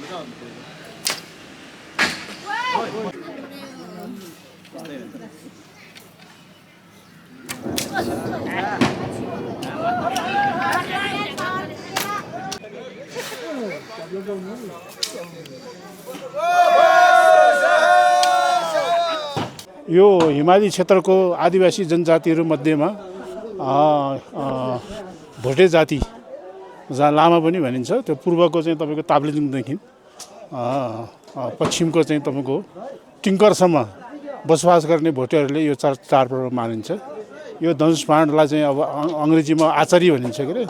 यो हिमाली क्षेत्रको आदिवासी जनजातिहरू मध्येमा भोटे जाति जहाँ लामा पनि भनिन्छ, त्यो पूर्वको चाहिँ तपाईँको ताप्लेजुङदेखि पश्चिमको चाहिँ तपाईँको टिङ्करसम्म बसोबास गर्ने भोटेहरूले यो चाडपर्व मानिन्छ। यो धनुष बाणलाई चाहिँ अब अङ्ग्रेजीमा आचार्य भनिन्छ के अरे।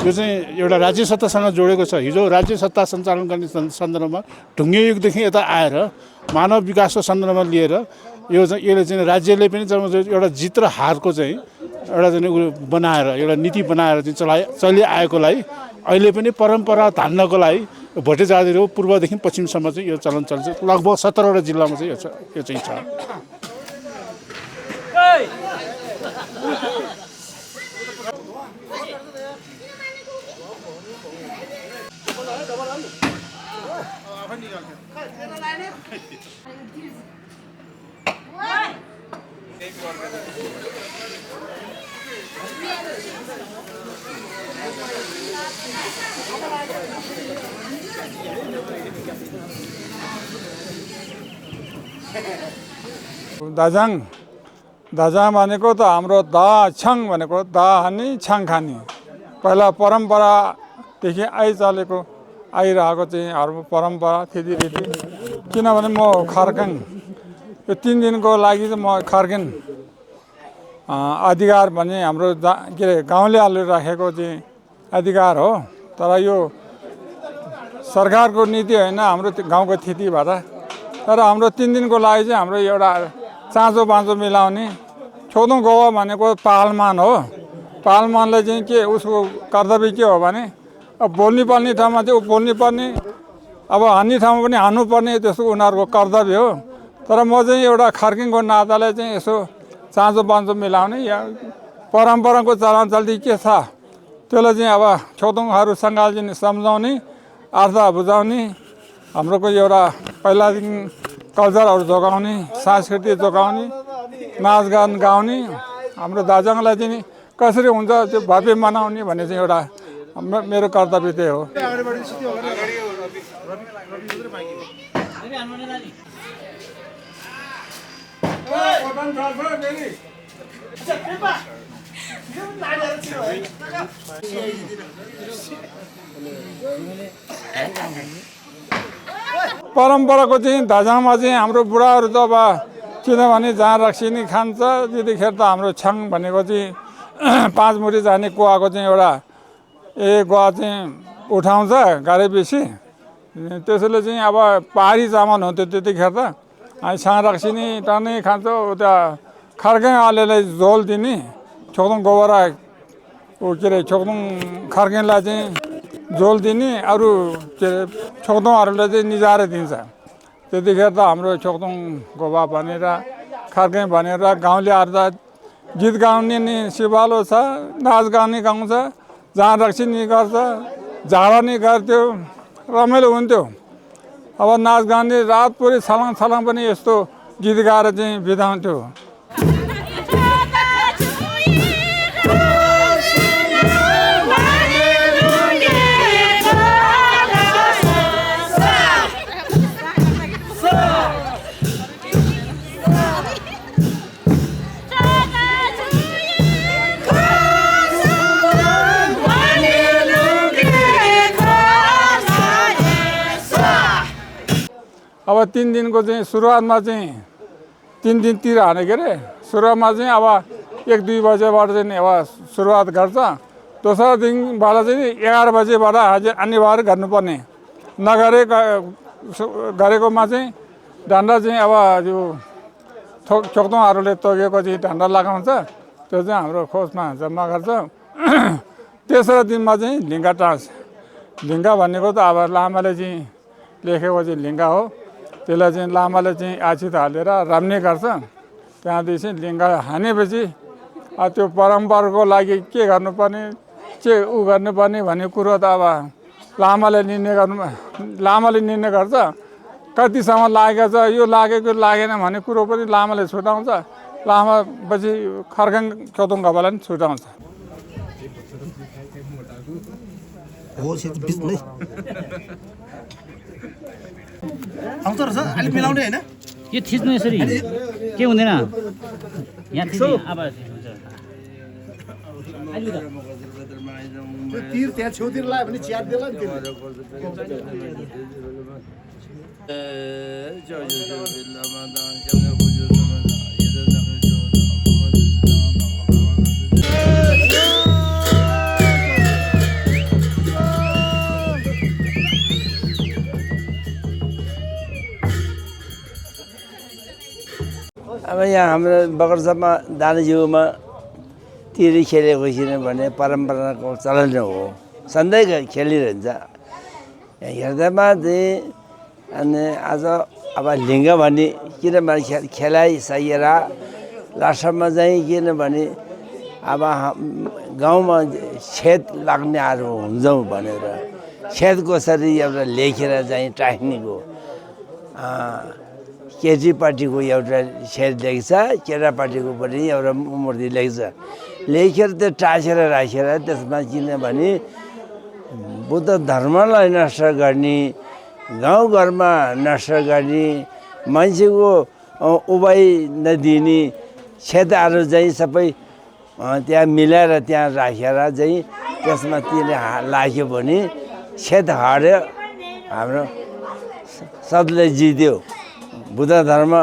यो चाहिँ एउटा राज्य सत्तासँग जोडेको छ। हिजो राज्य सत्ता सञ्चालन गर्ने सन्दर्भमा ढुङ्गे युगदेखि यता आएर मानव विकासको सन्दर्भमा लिएर यसले चाहिँ राज्यले पनि एउटा जित र हारको चाहिँ एउटा चाहिँ बनाएर एउटा नीति बनाएर चाहिँ चलिआएकोलाई अहिले पनि परम्परा धान्नको लागि भोटे जातिहरू पूर्वदेखि पश्चिमसम्म चाहिँ यो चलन चल्छ। लगभग 17वटा जिल्लामा चाहिँ यो चाहिँ छ। दाजाङ भनेको त हाम्रो दा छाङ भनेको दा हानी छाङ खानी पहिला परम्परादेखि आइरहेको चाहिँ हाम्रो परम्परा थिति रीति। किनभने म खर्कन यो 3 दिनको लागि चाहिँ म खर्कन अधिकार भन्ने हाम्रो के अरे गाउँलेहरूले राखेको चाहिँ अधिकार हो। तर यो सरकारको नीति होइन, हाम्रो गाउँको थिति भएर। तर हाम्रो 3 दिनको लागि चाहिँ हाम्रो एउटा चाँचो बाँचो मिलाउने छोदो गौवा भनेको पालमान हो। पालमानले चाहिँ के उसको कर्तव्य के हो भने अब बोल्नु पर्ने ठाउँमा चाहिँ बोल्नु पर्ने, अब हान्ने ठाउँमा पनि हान्नुपर्ने, त्यस्तो उनीहरूको कर्तव्य हो। तर म चाहिँ एउटा खर्किङको नाताले चाहिँ यसो चाँचो बाँचो मिलाउने या परम्पराको चलन चल्ती के छ त्यसलाई चाहिँ अब छोदोङहरूसँग चाहिँ सम्झाउने, अर्थ बुझाउने, हाम्रोको एउटा पहिलादेखि कल्चरहरू जोगाउने, संस्कृति जोगाउने, नाचगान गाउने, हाम्रो दाजाङलाई चाहिँ कसरी हुन्छ त्यो भव्य मनाउने भन्ने चाहिँ एउटा मेरो कर्तव्य त्यही हो। परम्पराको चाहिँ दाजाङमा चाहिँ हाम्रो बुढाहरू त अब किनभने जहाँ रक्सिनी खान्छ त्यतिखेर त हाम्रो छाङ भनेको चाहिँ 5 मुठी जाने कुवाको चाहिँ एउटा गुवा चाहिँ उठाउँछ गरेपछि त्यसैले चाहिँ अब पहाडी चामल हुन्थ्यो त्यतिखेर त। अनि छाङ रक्सिनी टनै खान्छ, उता खर्कै अलिअलि झोल दिने, छोक्दुङ गोबरा के अरे छोक्दुङ खर्केलाई चाहिँ झोल दिने, अरू के अरे छोक्दुङहरूले चाहिँ निजाएर दिन्छ। त्यतिखेर त हाम्रो छोक्दुङ गोबा भनेर खर्कै भनेर गाउँलेहरू त गीत गाउने नि सिपालो छ, नाच गाउने गाउँछ, जहाँ रक्सिनी गर्छ, झाडा नि गर्थ्यो, रमाइलो हुन्थ्यो। अब नाच गाउने रातभरि छलाङ छलाङ पनि यस्तो गीत गाएर चाहिँ बिताउँथ्यो। अब 3 दिनको चाहिँ सुरुवातमा चाहिँ 3 दिनतिर हाने के अरे सुरुवातमा चाहिँ अब 1-2 बजेबाट चाहिँ अब सुरुवात गर्छ। दोस्रो दिनबाट चाहिँ 11 बजेबाट अनिवार्य गर्नुपर्ने, गरेकोमा चाहिँ डन्डा चाहिँ अब यो छोक्दुङहरूले तोकेको चाहिँ डन्डा लगाउँछ, त्यो चाहिँ हाम्रो खोजमा जम्मा गर्छ। तेस्रो दिनमा चाहिँ लिङ्गा टाँस। लिङ्गा भनेको त अब लामाले चाहिँ लेखेको चाहिँ लिङ्गा हो, त्यसलाई चाहिँ लामाले चाहिँ आछित हालेर राम्ने गर्छ। त्यहाँदेखि चाहिँ लिङ्गा हानेपछि त्यो परम्पराको लागि के गर्नुपर्ने, के गर्नुपर्ने भन्ने कुरो त अब लामाले निर्णय गर्छ कतिसम्म लागेको छ यो लागेको लागेन भन्ने कुरो पनि लामाले छुटाउँछ लामा पछि खर्काङ खोतुङ गवालाई पनि छुटाउँछ हो बिचमै आउँछ रहेछ अलिक मिलाउने होइन यो थिच्नु यसरी के हुँदैन यहाँ थिच्ने आवाज हुन्छ तीर त्यहाँ छेउतिर लाग्यो भने च्याट देला नि अब यहाँ हाम्रो बगरसम्म दाजुमा तिरी खेलेको किनभने परम्पराको चलन हो सधैँ खेलिरहन्छ हेर्दामा चाहिँ अनि आज अब लिङ्ग भने किनभने खेलाइसकेर लास्टमा चाहिँ किनभने अब गाउँमा छेद लाग्नेहरू हुन्छौँ भनेर छेद कसरी एउटा लेखेर चाहिँ टाक्नेको केटीपार्टीको एउटा छेद लेख्छ केटापार्टीको पनि एउटा मूर्ति लेख्छ लेखेर त्यो टाँसेर राखेर त्यसमा किनभने बुद्ध धर्मलाई नष्ट गर्ने गाउँघरमा नष्ट गर्ने मान्छेको उपाय नदिने छेदहरू चाहिँ सबै त्यहाँ मिलाएर त्यहाँ राखेर चाहिँ त्यसमा त्यसले लाग्यो भने छेद हार्यो हाम्रो सबले जित्यो बुद्ध धर्म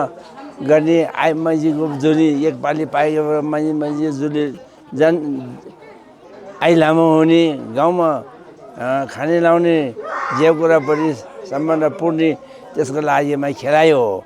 गर्ने मान्छेको जसले एकपालि पाएको मान्छे जसले आई लामो हुने गाउँमा खाने लाउने जे कुरा पनि सम्बन्ध पुर्ने त्यसको लागि खेलायो हो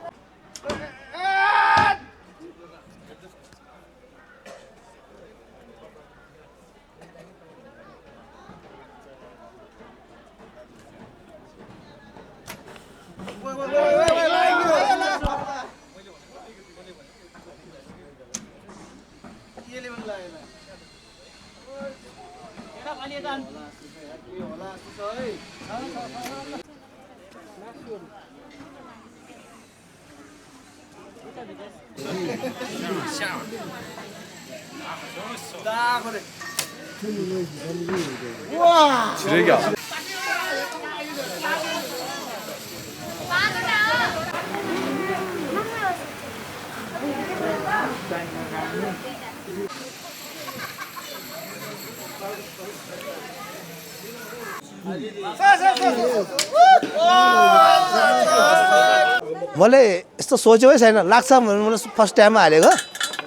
मैले यस्तो सोचेकै छैन लाग्छ भने मैले फर्स्ट टाइममा हालेको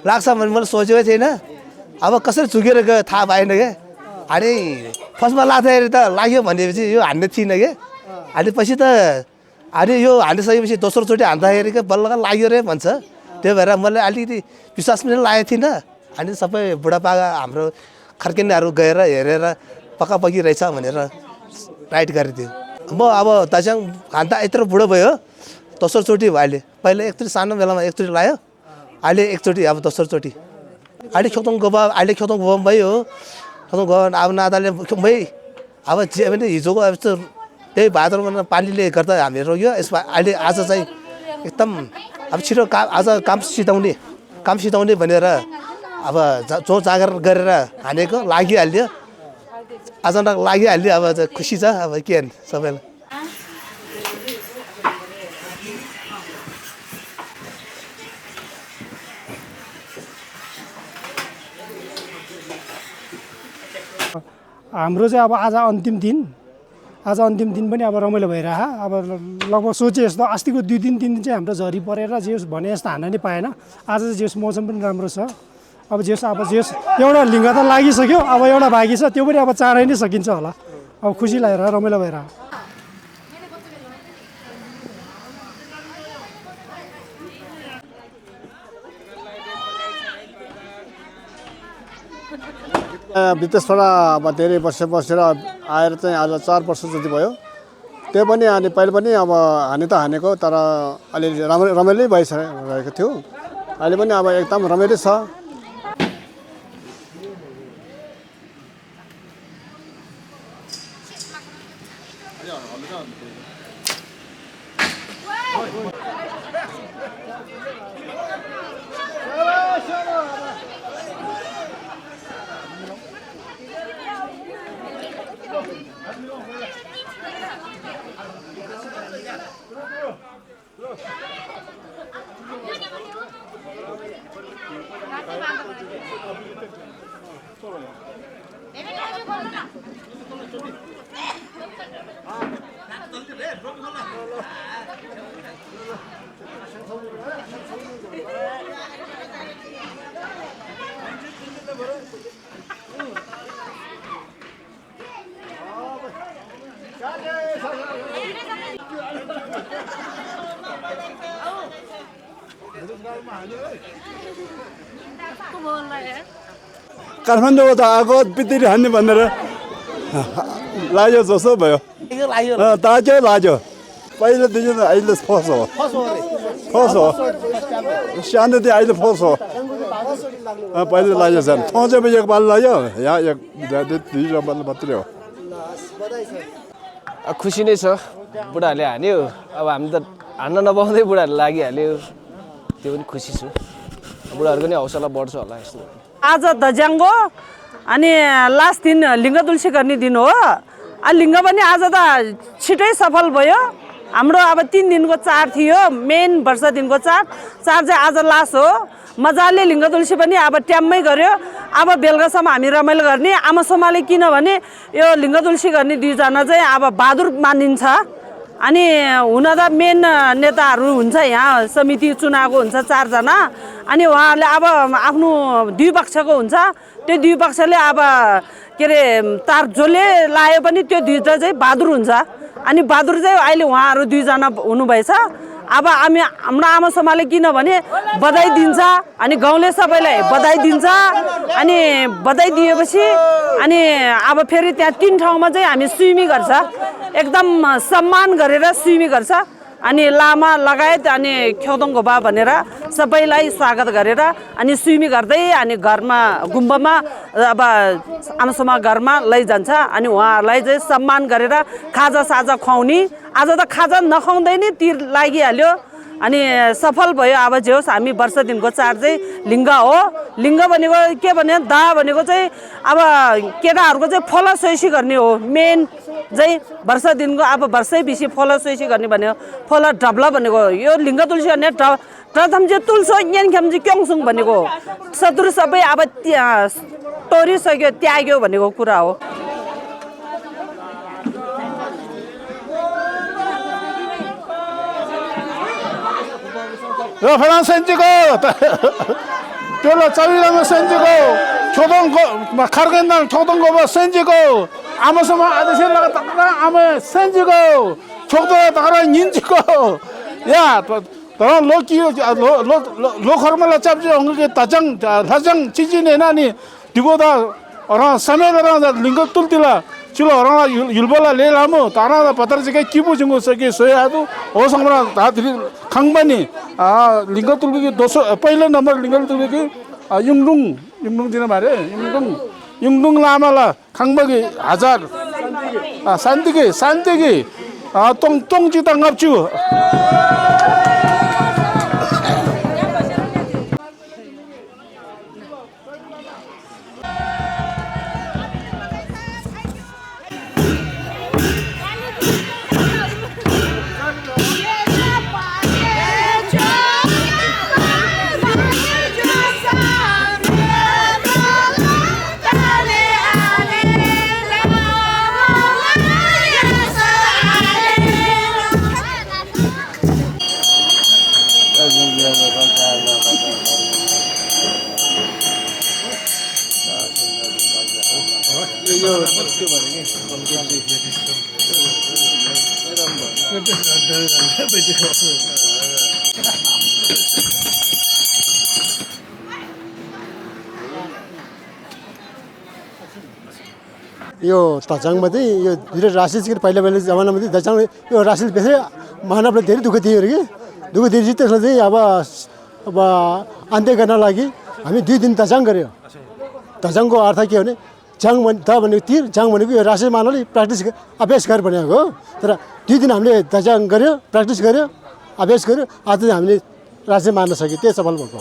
लाग्छ भने मैले सोचेकै थिएन अब कसरी चुकेर गयो थाहा पाएन क्या अनि फर्स्टमा लाग्दाखेरि त लाग्यो भनेपछि यो हान्ने थिइनँ क्या अनि पछि त अनि यो हानिसकेपछि दोस्रोचोटि हान्दाखेरि क्या बल्ल लाग्यो रे भन्छ त्यही भएर मैले अलिकति विश्वास पनि लागेको थिइनँ अनि सबै बुढापाका हाम्रो खर्किनेहरू गएर हेरेर पक्कापक्की रहेछ भनेर राइट गरिदियो म अब दार्जिलिङ हान्दा यत्रो बुढो भयो दोस्रोचोटि भयो अहिले पहिला एकचोटि सानो बेलामा एकचोटि लाग्यो अहिले एकचोटि अब दोस्रोचोटि अहिले खोतङ गोबा अहिले खोतङ गोबा भयो खोतङ गोबा अब नाताले भई अब जे पनि हिजोको अब यस्तो त्यही भाद्रमा पानीले गर्दा हामी रोग्यो यसमा अहिले आज चाहिँ एकदम अब छिटो आज काम सिताउने भनेर अब जोर जागर गरेर हानेको लागिहाल्यो अचानक लागिहाल्यो अब खुसी छ अब के सबैलाई हाम्रो चाहिँ अब आज अन्तिम दिन पनि अब रमाइलो भइरह अब लगभग सोचे जस्तो अस्तिको 2 दिन 3 दिन चाहिँ हाम्रो झरी परेर जेस भने जस्तो हान्न नि पाएन आज चाहिँ जेस मौसम पनि राम्रो छ अब जेस एउटा लिङ्ग त लागिसक्यो अब एउटा बाँकी छ त्यो पनि अब चाँडै नै सकिन्छ होला अब खुसी लागेर रमाइलो भइरह विदेशबाट अब धेरै वर्ष बसेर आएर चाहिँ आज 4 वर्ष जति भयो त्यो पनि अनि पहिले पनि अब हाने त हानेको तर अलिअलि रमाइलो भइरहेको थियो अहिले पनि अब एकदम रमाइलो छ काठमाडौँबाट आएको बित्तिरी हान्ने भनेर लाग्यो जस्तो भयो ताजो लाग्यो पहिला देखि अहिले फर्स्ट हो सानो थियो अहिले फर्स्ट हो पहिला लाग्यो सानो ठोचेमा एकपाल लाग्यो यहाँ दुईवटा पाल मात्रै हो खुसी नै छ बुढाहरूले हान्यो अब हामी त हान्न नपाउँदै बुढाहरूले लागिहाल्यो त्यो पनि खुसी छु बुढाहरूको नि हौसला बढ्छ होला यस्तो आज दज्याङ्गो अनि लास्ट दिन लिङ्ग तुलसी गर्ने दिन हो लिङ्ग पनि आज त छिटै सफल भयो हाम्रो अब 3 दिनको चाड थियो मेन वर्ष दिनको चाड चाहिँ आज लास्ट हो मजाले लिङ्ग तुलसी पनि अब ट्याममै गर्यो अब बेलुकासम्म हामी रमाइलो गर्ने आमा सोमाले किनभने यो लिङ्ग तुलसी गर्ने दुईजना चाहिँ अब बहादुर मानिन्छ अनि हुन त मेन नेताहरू हुन्छ यहाँ समिति चुनावको हुन्छ 4 जना अनि उहाँहरूले अब आफ्नो दुई पक्षको हुन्छ त्यो दुई पक्षले अब के अरे तार जसले लायो पनि त्यो दुईटा चाहिँ बहादुर हुन्छ अनि बहादुर चाहिँ अहिले उहाँहरू 2 जना हुनुभएछ अब हाम्रो आमा समाले किनभने बधाई दिन्छ अनि गाउँले सबैलाई बधाई दिन्छ अनि बधाई दिएपछि अनि अब फेरि त्यहाँ 3 ठाउँमा चाहिँ हामी सुइमी गर्छ एकदम सम्मान गरेर सुइमी गर्छ अनि लामा लगायत अनि ख्योदोङ गोबा भनेर सबैलाई स्वागत गरेर अनि सुइमी गर्दै अनि घरमा गुम्बामा अब आमासमा घरमा लैजान्छ अनि उहाँहरूलाई चाहिँ सम्मान गरेर खाजा साजा खुवाउने आज त खाजा नखुवाउँदै नि तिर लागिहाल्यो अनि सफल भयो अब जे होस् हामी वर्ष दिनको चाड चाहिँ लिङ्ग हो लिङ्ग भनेको के भने दा भनेको चाहिँ अब केटाहरूको चाहिँ फलसोसी गर्ने हो मेन चाहिँ वर्ष दिनको अब वर्षै बेसी फलसोसी गर्ने भन्यो फल डब्ला भनेको यो लिङ्ग तुलसी गर्ने प्रथम चाहिँ तुलसो यानखेम चाहिँ क्योङसुङ भनेको शत्रु सबै अब तोरिसक्यो त्याग्यो भनेको कुरा हो र फलान सेन्चीको त्यो चबिरामा सेन्चीको छोदोङको खर्गेन्दाङ छोदोङको सेन्चीको आमासम्म आदेश लगा तक्रा आमा सेन्चीको छोक्दो तक्रा निन्चीको या तर लोकी लोखर्मला चाप्ची हंगे तजङ चिचिने नानी दिगो दा र समय र लिङ्ग तुलतिला चिलो र युलबला ले लामो तारा पत्र चाहिँ किबु जुङो सके सोयादु हो संग्रा धात्री खङबनी लिङ्ग तुलकी दोस्रो पहिलो नम्बर लिङ्ग तुलकी युङडुङ दिन मारे युङडुङ लामाला खङबगी हजार शान्तिकी तोङ चिता ngapchu यो तजाङमा चाहिँ यो धेरै राशिद पहिला जमानामा चाहिँ तजाङ यो राशिद बेसी मानवलाई धेरै दुःख दियो अरे कि दुःख दिएपछि त्यसलाई चाहिँ अब अन्त्य गर्न लागि हामी 2 दिन तजाङ गऱ्यो तजाङको अर्थ के भने जाङ भनेको तिर, जाङ भनेको यो राष्ट्रिय मानवले प्र्याक्टिस अभ्यास गरेर भनेको हो। तर 2 दिन हामीले दजाङ गऱ्यो, प्र्याक्टिस गऱ्यो, अभ्यास गऱ्यो, आज चाहिँ हामीले राष्ट्रिय मान्न सक्यो, त्यही सफल भएको।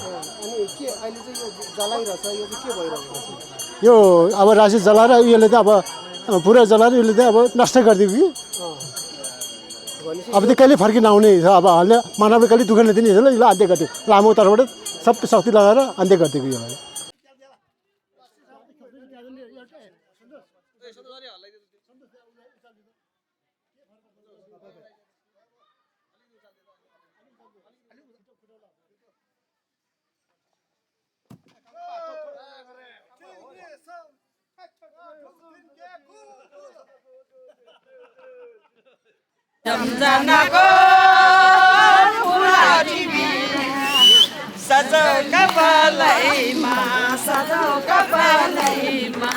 यो अब राष्ट्रिय जलाएर यसले त अब पुरा जलाएर यसले त अब नष्ट गरिदियो कि अब त्यो कहिले फर्की नआउने छ। अब हामीले मानवले कहिले दुःख नदिने यसलाई अन्त्य गरिदियो, लामो तर्फबाट सब शक्ति लगाएर अन्त्य गरिदिएको यसलाई। सम्झनाको फुलहरीमा सजौ कपालैमा, सजौ कपालैमा।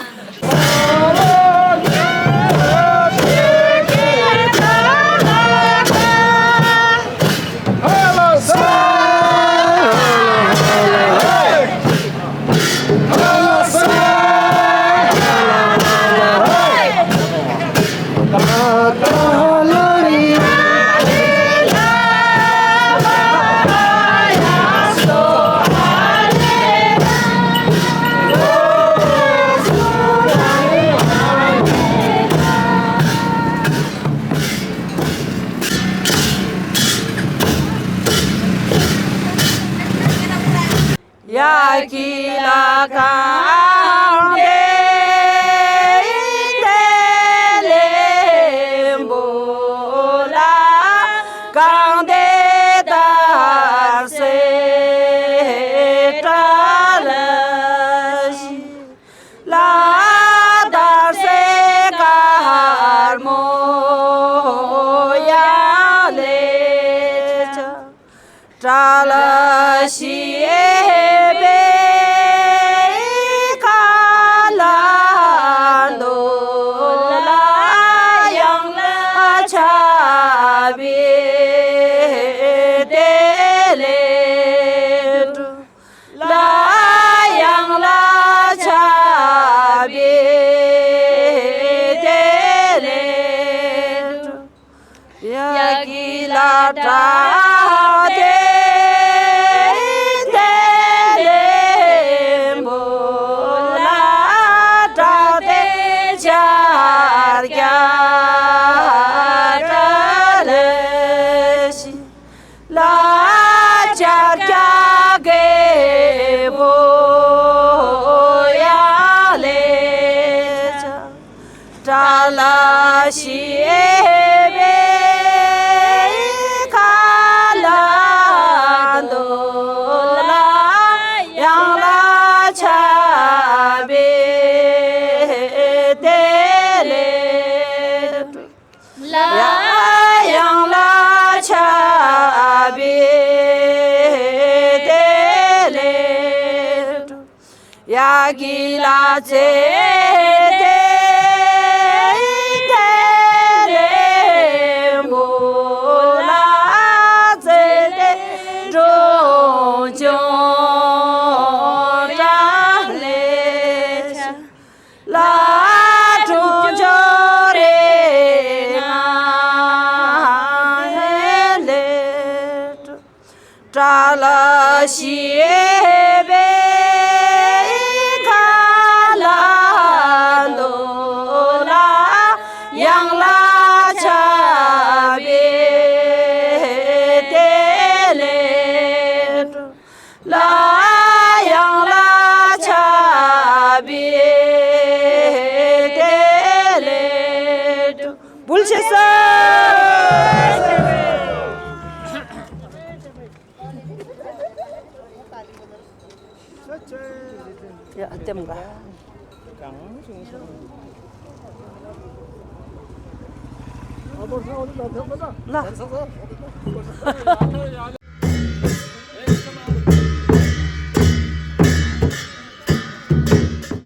Yakila kaunde delembola kaunde darse talashi la darse karmo yale talashi Yakila delembola zede jonjorale la jonjore hele talashi Ya, tem ba? Lah.